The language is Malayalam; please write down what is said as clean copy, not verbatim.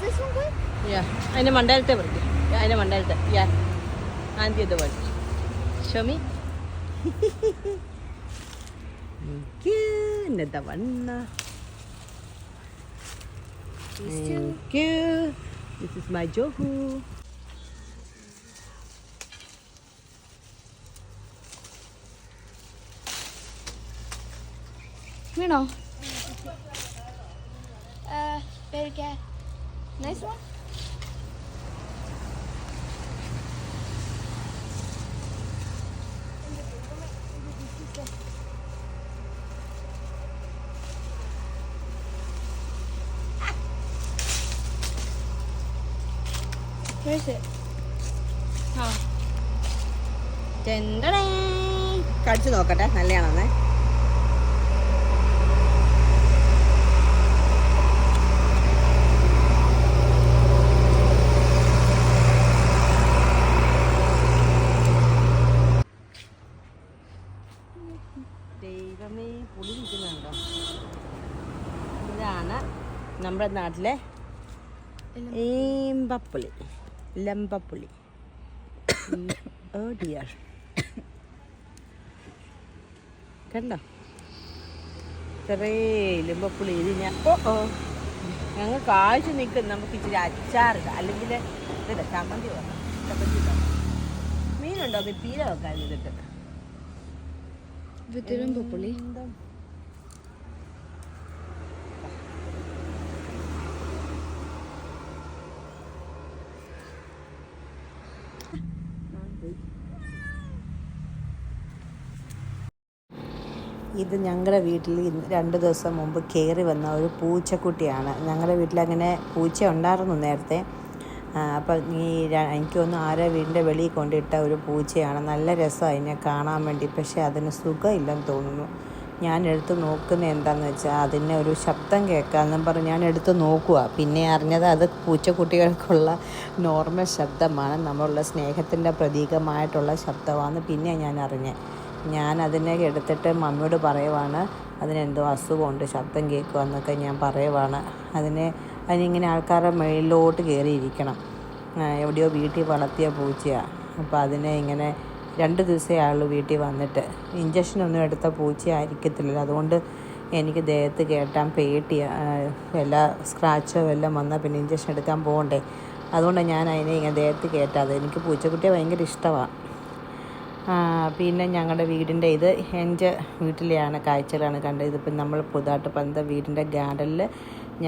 this one good? Yeah. അതിൻ്റെ മണ്ടയിലത്തെ പറിക്കും. അതിൻ്റെ മണ്ടയിലത്തെ. Yeah. ആൻറ്റി അത് പറിക്കും. Show me. Thank you. ഇന്നത്തെ വണ്ണ. Thank you. This is my Johu. വീണോ? പേരക്ക. Nice one. Where is it? കടിച്ചു നോക്കട്ടെ നല്ലതാണെന്നേ. ദൈവമേ പുളി നിൽക്കുന്നുണ്ടോ? ഇതാണ് നമ്മുടെ നാട്ടിലെ ഏമ്പപ്പുളി, ലമ്പപ്പുളി. ഓ ഡിയർ, കണ്ടോ ചെറിയ ലമ്പപ്പുളി. ഇത് ഞങ്ങൾ കാഴ്ച നിൽക്കും. നമുക്ക് ഇച്ചിരി അച്ചാറിടാം, അല്ലെങ്കിൽ ഇല്ല ചമ്മന്തി വേണം. ചമ്മന്തി ഇടാം. മീനുണ്ടോ? പീര വെക്കാൻ ഇതിട്ട്. പുളി. ഇത് ഞങ്ങളുടെ വീട്ടിൽ 2 ദിവസം മുമ്പ് കയറി വന്ന ഒരു പൂച്ചക്കുട്ടിയാണ്. ഞങ്ങളുടെ വീട്ടിലങ്ങനെ പൂച്ച ഉണ്ടായിരുന്നു നേരത്തെ. അപ്പം എനിക്ക് തോന്നുന്നു ആരോ വീടിൻ്റെ വെളിയിൽ കൊണ്ടിട്ട ഒരു പൂച്ചയാണ്. നല്ല രസമാണ് അതിനെ കാണാൻ വേണ്ടി. പക്ഷേ അതിന് സുഖമില്ലെന്ന് തോന്നുന്നു. ഞാൻ എടുത്ത് നോക്കുന്നത് എന്താണെന്ന് വെച്ചാൽ അതിന് ഒരു ശബ്ദം കേൾക്കാമെന്നും പറഞ്ഞ് ഞാൻ എടുത്ത് നോക്കുക. പിന്നെ അറിഞ്ഞത് അത് പൂച്ചക്കുട്ടികൾക്കുള്ള നോർമൽ ശബ്ദമാണ്, നമ്മളുള്ള സ്നേഹത്തിൻ്റെ പ്രതീകമായിട്ടുള്ള ശബ്ദമാണ് പിന്നെ ഞാൻ അറിഞ്ഞത്. ഞാൻ അതിനെ എടുത്തിട്ട് മമ്മിയോട് പറയുവാണ് അതിനെന്തോ അസുഖമുണ്ട്, ശബ്ദം കേൾക്കുക എന്നൊക്കെ ഞാൻ പറയുവാണ്. അതിനിങ്ങനെ ആൾക്കാരുടെ മേളിലോട്ട് കയറിയിരിക്കണം. എവിടെയോ വീട്ടിൽ വളർത്തിയ പൂച്ചയാണ്. അപ്പോൾ അതിനെ ഇങ്ങനെ 2 ദിവസമേ ആയുള്ളൂ വീട്ടിൽ വന്നിട്ട്. ഇഞ്ചക്ഷനൊന്നും എടുത്ത പൂച്ചയായിരിക്കത്തില്ല. അതുകൊണ്ട് എനിക്ക് ദേഹത്ത് കേട്ടാൻ പേടിയാണ്. വല്ല സ്ക്രാച്ചോ വല്ലതും വന്നാൽ പിന്നെ ഇഞ്ചക്ഷൻ എടുക്കാൻ പോകണ്ടേ. അതുകൊണ്ട് ഞാൻ അതിനെ ഇങ്ങനെ ദേഹത്ത് കയറ്റാതെ. എനിക്ക് പൂച്ചക്കുട്ടിയെ ഭയങ്കര ഇഷ്ടമാണ്. പിന്നെ ഞങ്ങളുടെ വീടിൻ്റെ എൻ്റെ വീട്ടിലെയാണ് കാഴ്ചകളാണ് കണ്ടത്. ഇതിപ്പം നമ്മൾ പുതുതായിട്ട് പണിത വീടിൻ്റെ ഗാർഡനിൽ